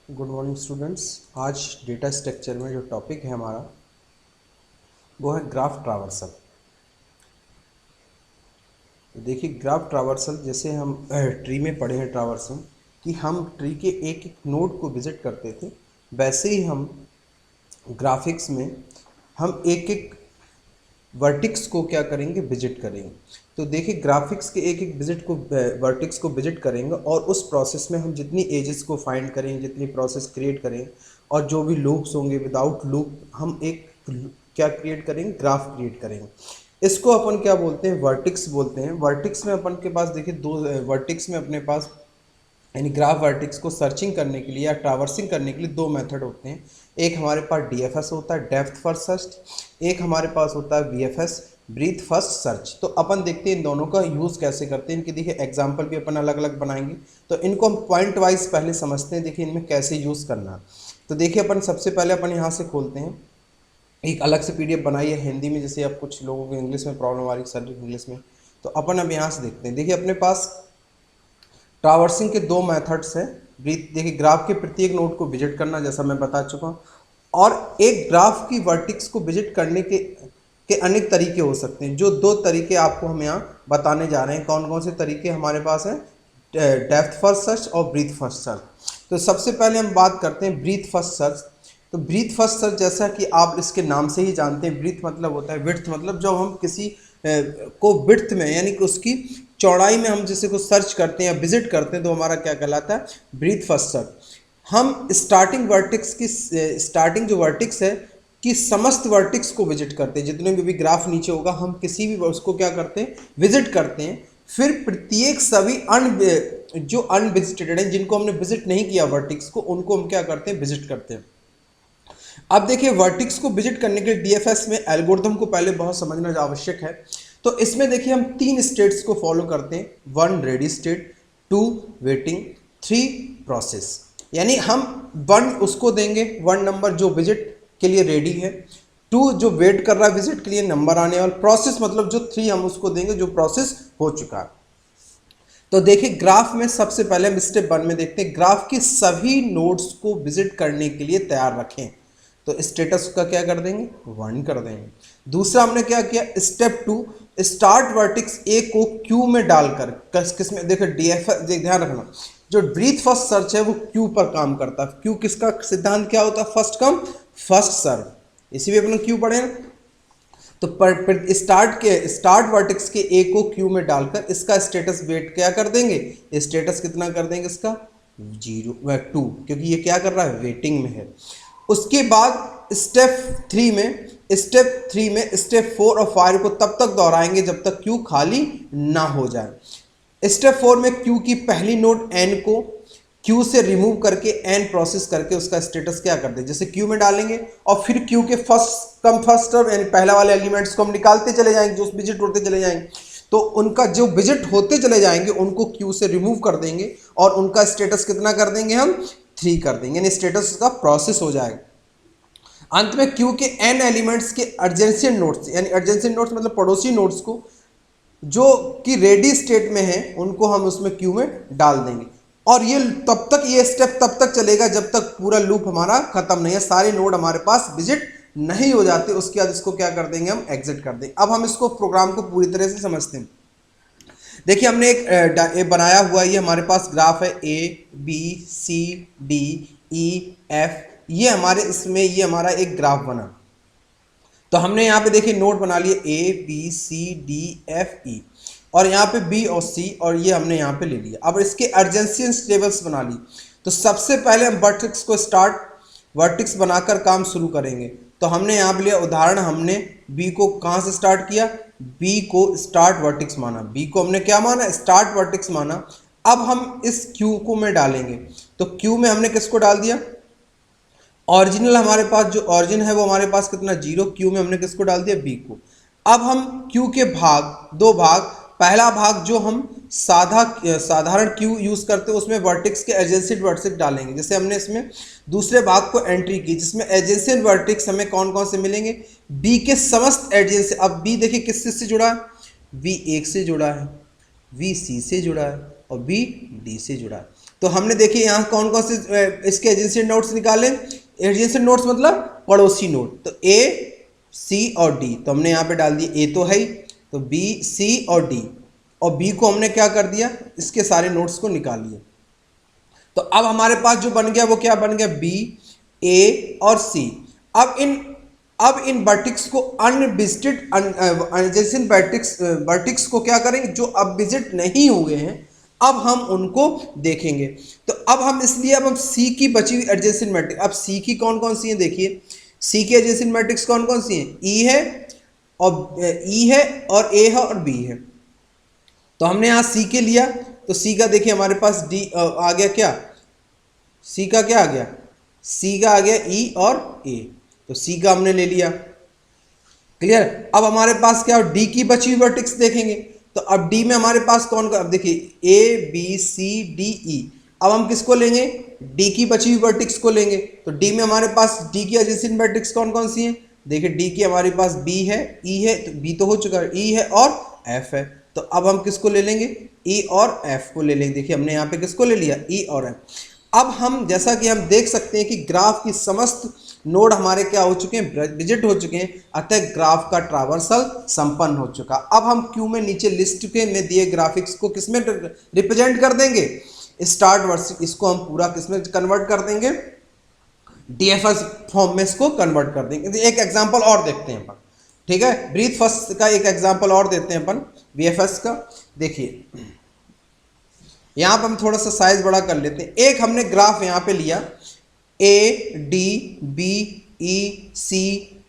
Good morning students. आज data structure में जो टॉपिक है हमारा वो है ग्राफ ट्रावर्सल। देखिए ग्राफ ट्रावर्सल जैसे हम ट्री में पढ़े हैं ट्रावर्सल कि हम ट्री के एक एक नोड को विजिट करते थे, वैसे ही हम ग्राफिक्स में हम एक एक वर्टिक्स को क्या करेंगे, विजिट करेंगे। तो देखिए ग्राफिक्स के एक एक विजिट को वर्टिक्स को विजिट करेंगे और उस प्रोसेस में हम जितनी एजेस को फाइंड करेंगे, जितनी प्रोसेस क्रिएट करें और जो भी लूप्स होंगे, विदाउट लूप हम एक क्या क्रिएट करेंगे, ग्राफ क्रिएट करेंगे। इसको अपन क्या बोलते हैं, वर्टिक्स बोलते हैं। वर्टिक्स में अपन के पास देखिए दो वर्टिक्स में अपने पास यानी ग्राफ वर्टिक्स को सर्चिंग करने के लिए या ट्रावर्सिंग करने के लिए दो मेथड होते हैं। एक हमारे पास डीएफएस होता है, डेप्थ फर्स्ट सर्च। एक हमारे पास होता है वीएफएस, ब्रीथ फर्स्ट सर्च। तो अपन देखते हैं इन दोनों का यूज़ कैसे करते हैं। इनके देखिए एग्जांपल भी अपन अलग अलग बनाएंगे, तो इनको हम पॉइंट वाइज पहले समझते हैं। देखिए इनमें कैसे यूज़ करना है। तो देखिए अपन सबसे पहले अपन यहाँ से खोलते हैं, एक अलग से पीडीएफ बनाई है हिंदी में, जैसे अब कुछ लोगों को इंग्लिश में प्रॉब्लम आ रही है, सर इंग्लिश में। तो अपन अब यहाँ से देखते हैं। देखिए अपने पास ट्रावर्सिंग के दो मेथड्स हैं। ब्रीथ देखिए ग्राफ के प्रत्येक नोड को विजिट करना, जैसा मैं बता चुका हूँ, और एक ग्राफ की वर्टिक्स को विजिट करने के अनेक तरीके हो सकते हैं। जो दो तरीके आपको हम यहाँ बताने जा रहे हैं, कौन कौन से तरीके हमारे पास हैं, डेप्थ फर्स्ट सर्च और ब्रीथ फर्स्ट सर्च। तो सबसे पहले हम बात करते हैं ब्रीथ फर्स्ट सर्च। तो ब्रीथ फर्स्ट सर्च जैसा कि आप इसके नाम से ही जानते हैं, ब्रीथ मतलब होता है विड्थ, मतलब जब हम किसी को विड्थ में यानी कि उसकी चौड़ाई में हम जिसे को सर्च करते हैं या विजिट करते हैं, तो हमारा क्या कहलाता है, ब्रीथ फर्स्ट सर्च। हम स्टार्टिंग वर्टिक्स की स्टार्टिंग जो वर्टिक्स है कि समस्त वर्टिक्स को विजिट करते हैं। जितने भी ग्राफ नीचे होगा हम किसी भी उसको क्या करते हैं, विजिट करते हैं। फिर प्रत्येक सभी जो अनविजिटेड हैं, जिनको हमने विजिट नहीं किया वर्टिक्स को, उनको हम क्या करते हैं, विजिट करते हैं। अब देखिए वर्टिक्स को विजिट करने के लिए डीएफएस में एल्गोरिथम को पहले बहुत समझना आवश्यक है। तो इसमें देखिए हम तीन स्टेट्स को फॉलो करते हैं, 1 रेडी स्टेट, 2 वेटिंग, 3 प्रोसेस। यानी हम 1 उसको देंगे, 1 नंबर जो विजिट के लिए रेडी है, 2 जो वेट कर रहा है विजिट के लिए नंबर आने वाला, प्रोसेस मतलब जो 3 हम उसको देंगे जो प्रोसेस हो चुका है। तो देखिए ग्राफ में सबसे पहले हम स्टेप 1 में देखते हैं, ग्राफ के सभी नोड्स को विजिट करने के लिए तैयार रखें। तो स्टेटस का क्या कर देंगे, 1 कर देंगे। दूसरा हमने क्या किया, स्टेप 2, स्टार्ट वर्टिक्स ए को क्यू में डालकर, किस में, देखो डीएफएस ध्यान रखना, जो ब्रीथ फर्स्ट सर्च है वो क्यू पर काम करता है। क्यू किसका सिद्धांत क्या होता है, फर्स्ट कम फर्स्ट सर्व। इसी भी अपने क्यू पढ़े ना। तो स्टार्ट वर्टेक्स के ए को क्यू में डालकर इसका स्टेटस वेट क्या कर देंगे, स्टेटस कितना कर देंगे इसका, 2, क्योंकि ये क्या कर रहा है, वेटिंग में है। उसके बाद स्टेप 3 में स्टेप 4 और 5 को तब तक दोहराएंगे जब तक क्यू खाली ना हो जाए। स्टेप 4 में क्यू की पहली नोड एन को क्यू से रिमूव करके एन प्रोसेस करके उसका स्टेटस क्या कर दे, जैसे क्यू में डालेंगे और फिर क्यू के फर्स्ट कम फर्स्ट टर्म यानी पहला वाले एलिमेंट्स को हम निकालते चले जाएंगे, जो विजिट होते चले जाएंगे। तो उनका जो विजिट होते चले जाएंगे उनको क्यू से रिमूव कर देंगे और उनका स्टेटस कितना कर देंगे, हम 3 कर देंगे, यानी स्टेटस का प्रोसेस हो जाएगा। अंत में क्यू के एन एलिमेंट्स के अर्जेंशियन नोड्स, यानी अर्जेंशियन नोड्स मतलब पड़ोसी नोड्स को जो कि रेडी स्टेट में है उनको हम उसमें क्यू में डाल देंगे। और ये तब तक, ये स्टेप तब तक चलेगा जब तक पूरा लूप हमारा खत्म नहीं है, सारे नोड हमारे पास विजिट नहीं हो जाते। उसके बाद इसको क्या कर देंगे, हम एग्जिट कर देंगे। अब हम इसको प्रोग्राम को पूरी तरह से समझते हैं। देखिए हमने एक बनाया हुआ, ये हमारे पास ग्राफ है, A B C D E F, ये हमारे इसमें ये हमारा एक ग्राफ बना। तो हमने यहाँ पे देखिए नोड बना लिए A B C D F E, और यहाँ पे बी और सी, और ये हमने यहाँ पे ले लिया। अब इसके अर्जेंशियन टेबल्स बना ली। तो सबसे पहले हम वर्टेक्स को वर्टेक्स बनाकर काम शुरू करेंगे। तो हमने यहाँ पे लिया उदाहरण, हमने बी को कहाँ से स्टार्ट किया, बी को स्टार्ट वर्टेक्स माना, बी को हमने क्या माना, स्टार्ट वर्टेक्स माना। अब हम इस क्यू को में डालेंगे। तो क्यू में हमने किसको डाल दिया, ओरिजिनल हमारे पास जो ओरिजिन है वो हमारे पास कितना 0, क्यू में हमने किसको डाल दिया, बी को। अब हम क्यू के दो भाग, पहला भाग जो हम साधारण क्यू यूज करते हैं उसमें वर्टेक्स के एजेंसिड वर्टेक्स डालेंगे। जैसे हमने इसमें दूसरे भाग को एंट्री की जिसमें एजेंसिड वर्टेक्स हमें कौन कौन से मिलेंगे, बी के समस्त एजेंसी। अब बी देखिए किससे से जुड़ा है, V1 से जुड़ा है, V C से जुड़ा है और V D से जुड़ा है। तो हमने देखिए यहाँ कौन कौन से इसके एडजेसेंट नोड्स निकाले। एडजेसेंट नोड्स मतलब पड़ोसी नोड, तो ए सी और डी, तो हमने यहाँ पे डाल दिया ए तो है ही, तो बी सी और डी, और बी को हमने क्या कर दिया, इसके सारे नोड्स को निकाल लिया। तो अब हमारे पास जो बन गया वो क्या बन गया, बी ए और सी। अब इन वर्टिक्स को अनविजिटेड एडजेसेंट वर्टिक्स को क्या करेंगे, जो अब विजिट नहीं हुए हैं अब हम उनको देखेंगे। तो अब हम इसलिए अब हम सी की बची हुई एडजेसेंट मैट्रिक्स, अब सी की कौन कौन सी है, देखिए सी की एडजेसेंट मैट्रिक्स कौन कौन सी है, ई है और ए है और बी है। तो हमने यहाँ सी के लिया, तो सी का देखिए हमारे पास डी आ गया, क्या सी का क्या आ गया, सी का आ गया ई और ए, तो सी का हमने ले लिया। क्लियर। अब हमारे पास क्या, डी की बची हुई वर्टेक्स देखेंगे, तो अब डी में हमारे पास कौन का, अब देखिए ए बी सी डी ई, अब हम किसको लेंगे, डी की बची हुई वर्टेक्स को लेंगे। तो डी में हमारे पास डी की एडजेसेंट वर्टेक्स कौन कौन सी हैं, देखिए डी की हमारे पास बी है, ई है, तो बी तो हो चुका है, ई है और एफ है। तो अब हम किसको ले लेंगे, ई और एफ को ले लेंगे। देखिए हमने यहाँ पे किसको ले लिया, ई और एफ। अब हम जैसा कि हम देख सकते हैं कि ग्राफ की समस्त नोड हमारे क्या हो चुके हैं, विजिट हो चुके हैं, अतः ग्राफ का ट्रावर्सल संपन्न हो चुका। अब हम क्यू में नीचे लिस्ट के में दिए ग्राफिक्स को किसमें रिप्रेजेंट कर देंगे, स्टार्ट वर्स, इसको हम पूरा किसमें कन्वर्ट कर देंगे, डीएफएस फॉर्म में इसको कन्वर्ट कर देंगे। एक एग्जांपल और देखते हैं अपन, ठीक है, ब्रीथ फर्स्ट का एक एग्जांपल और देते हैं अपन वीएफएस का। देखिए यहां पर हम थोड़ा सा साइज बड़ा कर लेते हैं। एक हमने ग्राफ यहां पे लिया, A D B E C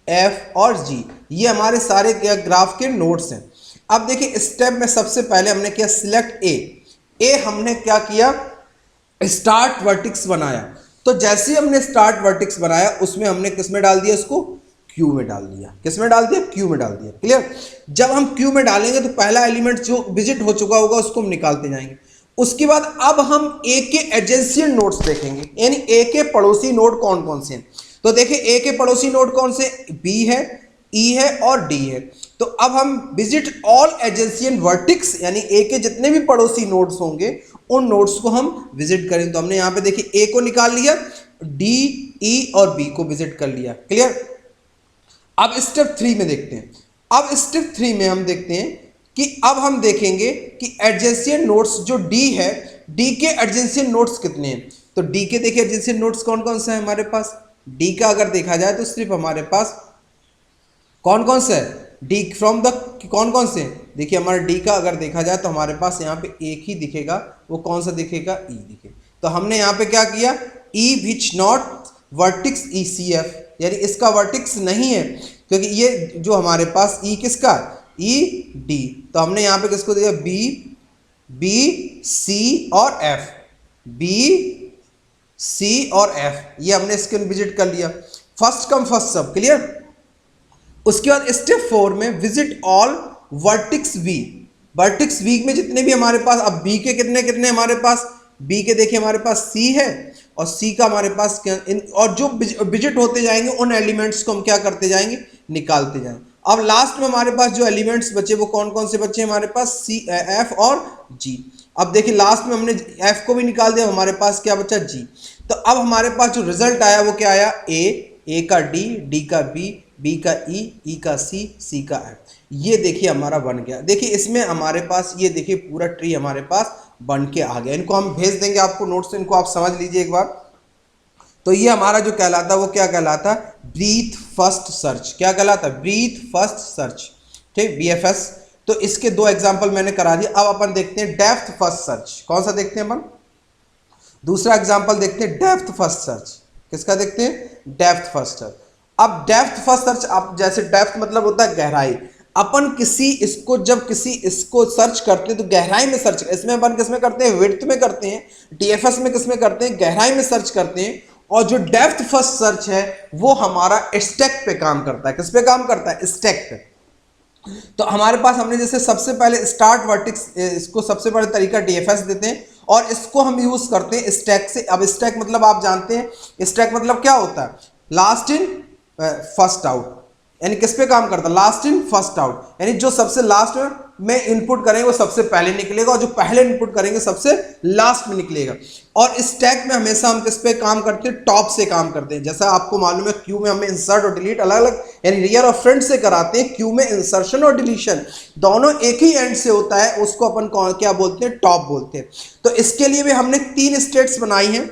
F और जी, ये हमारे सारे ग्राफ के नोड्स हैं। अब देखिए स्टेप में सबसे पहले हमने किया सिलेक्ट ए हमने क्या किया, स्टार्ट वर्टिक्स बनाया। तो जैसे ही हमने स्टार्ट वर्टिक्स बनाया उसमें हमने किस में डाल दिया, इसको क्यू में डाल दिया, किस में डाल दिया, क्यू में डाल दिया। क्लियर। जब हम क्यू में डालेंगे तो पहला एलिमेंट जो विजिट हो चुका होगा उसको हम निकालते जाएंगे। उसके बाद अब हम ए के एडजेसेंट नोड्स देखेंगे, यानी ए के पड़ोसी नोड कौन कौन से हैं। तो देखिए ए के पड़ोसी नोड कौन से, बी है, ई है और डी है। तो अब हम विजिट ऑल एडजेसेंट वर्टिक्स, यानी ए के जितने भी पड़ोसी नोड्स होंगे उन नोड्स को हम विजिट करें। तो हमने यहां पे देखिए ए को निकाल लिया, डी ई और बी को विजिट कर लिया। क्लियर। अब स्टेप 3 में देखते हैं। अब स्टेप 3 में हम देखते हैं कि अब हम देखेंगे कि एडजेसेंट नोड्स जो डी है, डी के एडजेसेंट नोड्स कितने हैं। तो डी के देखिए एडजेसेंट नोड्स कौन कौन से हैं हमारे पास, डी का अगर देखा जाए तो सिर्फ हमारे पास कौन कौन से है, डी फ्रॉम द कौन कौन से, देखिए हमारे डी का अगर देखा जाए तो हमारे पास यहाँ पे एक ही दिखेगा, वो कौन सा दिखेगा, ई दिखे। तो हमने यहाँ पे क्या किया, E which not vertex E C F, यानी इसका वर्टिक्स नहीं है, क्योंकि ये जो हमारे पास ई किसका, ई डी। तो हमने यहाँ पे किसको दिया, बी सी और एफ, बी सी और एफ, ये हमने इसके विजिट कर लिया, first come first serve. Clear. उसके बाद स्टेप 4 में visit all vertex V, vertex V में जितने भी हमारे पास, अब बी के कितने कितने हमारे पास, बी के देखिए हमारे पास सी है और सी का हमारे पास क्या, और जो विजिट होते जाएंगे उन एलिमेंट्स को हम क्या करते जाएंगे, निकालते जाएंगे। अब लास्ट में हमारे पास जो एलिमेंट्स बचे वो कौन कौन से बचे हमारे पास, सी एफ और जी। अब देखिए लास्ट में हमने एफ को भी निकाल दिया, हमारे पास क्या बचा, जी। तो अब हमारे पास जो रिजल्ट आया वो क्या आया, ए का डी का बी का ई का सी का एफ। ये देखिए हमारा बन गया। देखिए इसमें हमारे पास ये देखिए पूरा ट्री हमारे पास बन के आ गया। इनको हम भेज देंगे आपको नोट्स, इनको आप समझ लीजिए एक बार। तो ये हमारा जो कहलाता है वो क्या कहलाता है, ब्रीथ फर्स्ट सर्च। क्या कहलाता है, ब्रीथ फर्स्ट सर्च, ठीक, बीएफएस। तो इसके 2 एग्जांपल मैंने करा दिए। अब अपन देखते हैं डेप्थ फर्स्ट सर्च। कौन सा देखते हैं अपन, दूसरा एग्जांपल देखते हैं डेप्थ फर्स्ट सर्च। किसका देखते हैं, डेप्थ फर्स्ट सर्च। अब डेप्थ फर्स्ट सर्च, आप जैसे डेप्थ मतलब होता है गहराई, अपन किसी इसको जब किसी इसको सर्च करते हैं तो गहराई में सर्च, इसमें अपन किसमें करते हैं, विड्थ में करते हैं, डीएफएस में किसमें करते हैं, गहराई में सर्च करते हैं। और जो डेप्थ फर्स्ट सर्च है वो हमारा स्टैक पे काम करता है। किस पे काम करता है, स्टैक पे। तो हमारे पास हमने जैसे सबसे पहले स्टार्ट वर्टिक्स, इसको सबसे पहले तरीका डीएफएस देते हैं और इसको हम यूज करते हैं स्टैक से। अब स्टैक मतलब आप जानते हैं, स्टैक मतलब क्या होता है, लास्ट इन फर्स्ट आउट। यानी किस पे काम करता है, लास्ट इन फर्स्ट आउट, यानी जो सबसे लास्ट में इनपुट करेंगे वो सबसे पहले निकलेगा और जो पहले इनपुट करेंगे सबसे लास्ट में निकलेगा। और स्टैक में हमेशा हम किस पे काम करते हैं, टॉप से काम करते हैं। जैसा आपको मालूम है क्यू में हमें इंसर्ट और डिलीट अलग अलग यानी रियर और फ्रंट से कराते हैं, क्यू में इंसर्शन और डिलीशन दोनों एक ही एंड से होता है, उसको अपन क्या बोलते हैं, टॉप बोलते हैं। तो इसके लिए भी हमने 3 स्टेट्स बनाई हैं।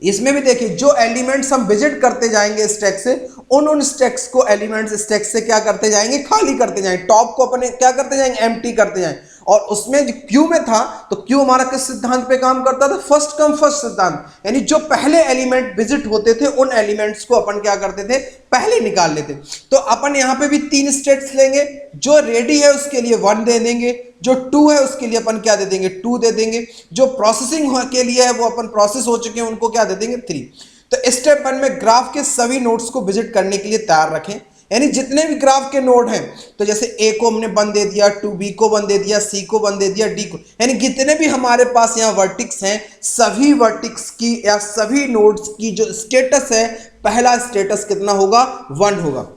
इसमें भी देखिए जो एलिमेंट्स हम विजिट करते जाएंगे स्टैक से, उन स्टैक्स को एलिमेंट्स स्टैक से क्या करते जाएंगे, खाली करते जाएंगे, टॉप को अपने क्या करते जाएंगे, एम्प्टी करते जाएंगे। और उसमें क्यू में था तो क्यू हमारा किस सिद्धांत पे काम करता था, फर्स्ट कम फर्स्ट सिद्धांत, यानी जो पहले एलिमेंट विजिट होते थे उन एलिमेंट्स को अपन क्या करते थे, पहले निकाल लेते। तो अपन यहां पे भी 3 स्टेट्स लेंगे, जो रेडी है उसके लिए 1 दे देंगे, जो 2 है उसके लिए अपन क्या दे देंगे, 2 दे देंगे, जो प्रोसेसिंग के लिए है वो अपन प्रोसेस हो चुके हैं उनको क्या दे देंगे, 3। तो स्टेप 1 में ग्राफ के सभी नोड्स को विजिट करने के लिए तैयार रखें, यानी जितने भी ग्राफ के नोड हैं, तो जैसे ए को हमने 1 दे दिया, 2 बी को 1 दे दिया, सी को 1 दे दिया, डी को, यानी जितने भी हमारे पास यहाँ वर्टिक्स हैं सभी वर्टिक्स की या सभी नोड्स की जो स्टेटस है, पहला स्टेटस कितना होगा, 1 होगा।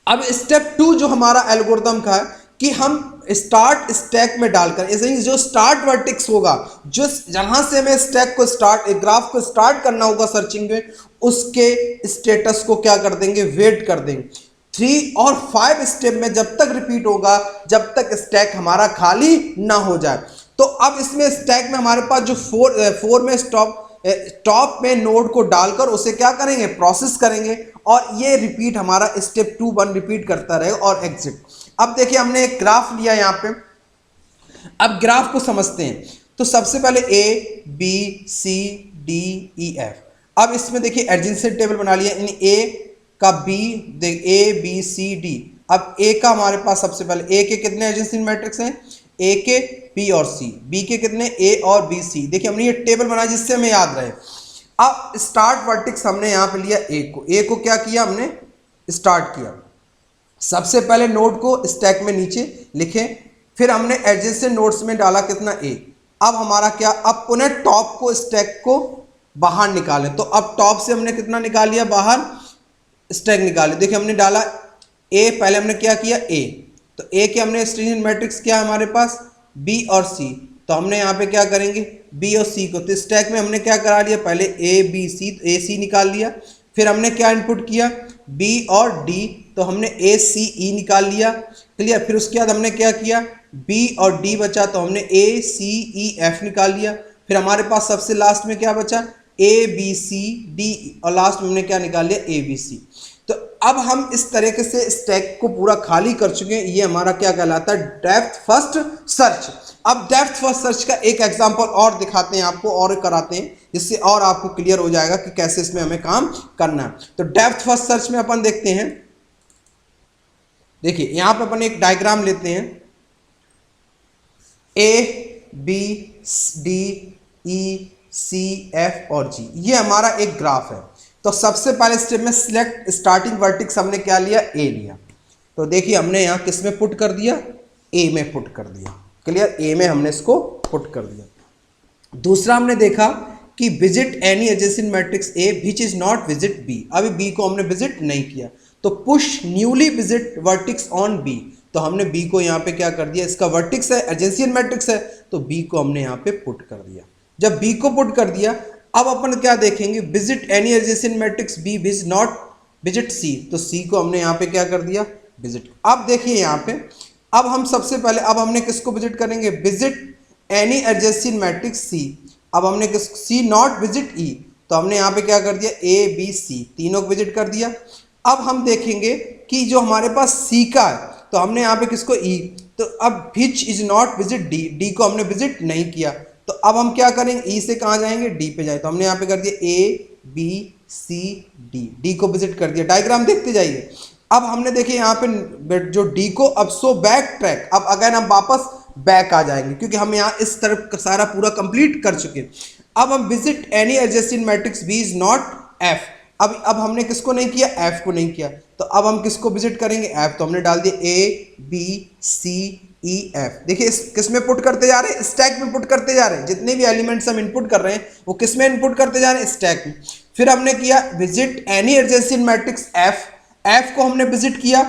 अब स्टेप 2 जो हमारा एल्गोरिथम का है कि हम स्टार्ट स्टैक में डालकर, जो स्टार्ट वर्टिक्स होगा, जो जहां से हमें स्टैक को स्टार्ट ग्राफ को स्टार्ट करना होगा सर्चिंग में, उसके स्टेटस को क्या कर देंगे, वेट कर देंगे। 3 और 5 स्टेप में जब तक रिपीट होगा जब तक स्टैक हमारा खाली ना हो जाए। तो अब इसमें स्टैक में हमारे पास जो 4 में टॉप में नोड को डालकर उसे क्या करेंगे, प्रोसेस करेंगे, और ये रिपीट हमारा स्टेप 2 1 रिपीट करता रहेगा और एग्जिट। अब देखिए हमने एक ग्राफ लिया यहाँ पे, अब ग्राफ को समझते हैं। तो सबसे पहले A B C D E F, अब इसमें देखिए एडजेसेंट टेबल बना लिया, यानी ए का B, A B C D. अब ए का हमारे पास सबसे पहले ए के कितने एडजेसेंट मैट्रिक्स हैं, ए के बी और सी, बी के कितने, ए और बी सी। देखिए हमने ये टेबल बनाया जिससे हमें याद रहे। अब स्टार्ट वर्टिक्स हमने यहाँ पे लिया ए को क्या किया, हमने स्टार्ट किया, सबसे पहले नोड को स्टैक में नीचे लिखे, फिर हमने एडजेसेंट नोड्स में डाला कितना, ए। अब हमारा क्या, अब पुनः टॉप को स्टैक को बाहर निकालें, तो अब टॉप से हमने कितना निकाल लिया, बाहर स्टैक निकाले। देखिए हमने डाला ए, पहले हमने क्या किया, ए, तो ए के हमने स्ट्रिंजेंट मैट्रिक्स क्या है हमारे पास, बी और सी, तो हमने यहाँ पे क्या करेंगे, बी और सी को, तो स्टैक में हमने क्या करा लिया, पहले ए बी सी, तो ए सी निकाल लिया, फिर हमने क्या इनपुट किया, बी और डी, तो हमने ए सी ई निकाल लिया, क्लियर। फिर उसके बाद हमने क्या किया, बी और डी बचा, तो हमने ए सी ई एफ निकाल लिया। फिर हमारे पास सबसे लास्ट में क्या बचा, ए बी सी डी, और लास्ट में हमने क्या निकाल लिया, ए बी सी। तो अब हम इस तरीके से स्टैक को पूरा खाली कर चुके हैं। ये हमारा क्या कहलाता है, डेप्थ फर्स्ट सर्च। अब डेप्थ फर्स्ट सर्च का एक एग्जांपल और दिखाते हैं आपको और कराते हैं, जिससे और आपको क्लियर हो जाएगा कि कैसे इसमें हमें काम करना है। तो डेप्थ फर्स्ट सर्च में अपन देखते हैं, देखिए यहां पे अपन एक डायग्राम लेते हैं, A B D E C F और जी, ये हमारा एक ग्राफ है। तो सबसे पहले स्टेप में सिलेक्ट स्टार्टिंग वर्टिक्स हमने क्या लिया, ए लिया। तो देखिए हमने यहाँ किस में पुट कर दिया, ए में पुट कर दिया, क्लियर, ए में हमने इसको पुट कर दिया। दूसरा हमने देखा कि visit any adjacent matrix A which is not visit B, अभी बी को हमने विजिट नहीं किया, तो push newly visit vertex on B, तो हमने बी को यहाँ पे क्या कर दिया, इसका वर्टिक्स है, एडजेसेंट मैट्रिक्स है, तो बी को हमने यहाँ पे पुट कर दिया। जब बी को पुट कर दिया, अब अपन क्या देखेंगे, visit any adjacent matrix B which not visit C, तो सी को हमने यहाँ पे क्या कर दिया, विजिट। अब देखिए यहाँ पे, अब हम सबसे पहले, अब हमने किसको विजिट करेंगे, विजिट एनी एडजेसेंट मैट्रिक्स सी। अब हमने किस, सी नॉट विजिट ई, तो हमने यहाँ पे क्या कर दिया, ए बी सी तीनों को विजिट कर दिया। अब हम देखेंगे कि जो हमारे पास सी का है, तो हमने यहाँ पे किसको, ई, तो अब विच is not visit D, D को हमने विजिट नहीं किया, तो अब हम क्या करेंगे, ई से कहाँ जाएंगे, डी पे जाए, तो हमने यहाँ पे कर दिया A B C D, D को विजिट कर दिया। डायग्राम देखते जाइए। अब हमने देखिए यहाँ पे जो डी को, अब सो बैक ट्रैक, अब अगर हम वापस बैक आ जाएंगे क्योंकि हम यहाँ इस तरफ सारा पूरा कंप्लीट कर चुके। अब हम visit any adjacent matrix B is not F, अब हमने किसको नहीं किया, एफ को नहीं किया, तो अब हम किसको विजिट करेंगे, एफ, तो हमने डाल दिया A B C E F. देखिए किस में पुट करते जा रहे हैं, स्टैक में पुट करते जा रहे हैं, जितने भी एलिमेंट्स हम इनपुट कर रहे हैं वो किस में इनपुट करते जा रहे हैं, स्टैक में। फिर हमने किया visit any adjacent matrix F, F को हमने विजिट किया।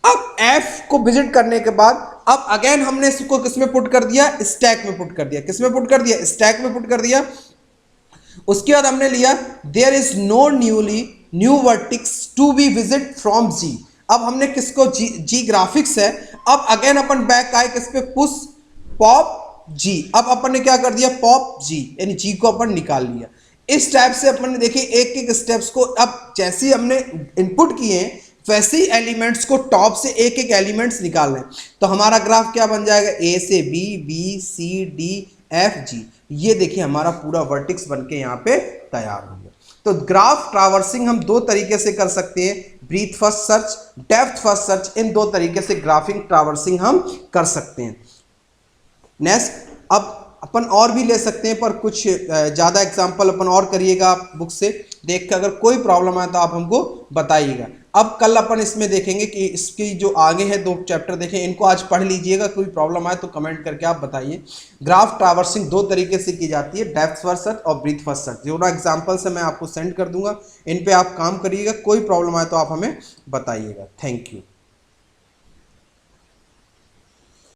अब एफ को विजिट करने के बाद अब अगेन हमने इसको किसमें पुट कर दिया, स्टैक में पुट कर दिया। किसमें पुट कर दिया, स्टैक में पुट कर दिया। उसके बाद हमने लिया there is no new vertex to be visit from G. अब हमने किसको, जी ग्राफिक्स है। अब अगेन अपन बैक आए किस पे, पुश पॉप जी। अब अपन ने क्या कर दिया, पॉप जी, यानी जी को अपन निकाल लिया। इस टाइप से अपन ने देखिए एक एक स्टेप्स को, अब जैसे ही हमने इनपुट किए वैसे ही एलिमेंट्स को टॉप से एक एक एलिमेंट्स निकाल रहे हैं। तो हमारा ग्राफ क्या बन जाएगा, ए से B, B C D F G. ये देखिए हमारा पूरा वर्टिक्स बनके यहाँ पे तैयार हो गया। तो ग्राफ ट्रावर्सिंग हम दो तरीके से कर सकते हैं, breadth first search, depth first search. इन दो तरीके से ग्राफिंग ट्रावर्सिंग हम कर सकते हैं। नेक्स्ट, अब अपन और भी ले सकते हैं, पर कुछ ज़्यादा एग्जाम्पल अपन और करिएगा आप बुक से देख कर। अगर कोई प्रॉब्लम आए तो आप हमको बताइएगा। अब कल अपन इसमें देखेंगे कि इसकी जो आगे है 2 चैप्टर देखें, इनको आज पढ़ लीजिएगा। कोई प्रॉब्लम आए तो कमेंट करके आप बताइए। ग्राफ ट्रावर्सिंग 2 तरीके से की जाती है, डेप्थ फर्स्ट सर्च और ब्रीथ फर्स्ट सर्च। दोनों एग्जाम्पल से मैं आपको सेंड कर दूंगा, इन पे आप काम करिएगा। कोई प्रॉब्लम आए तो आप हमें बताइएगा। Thank you.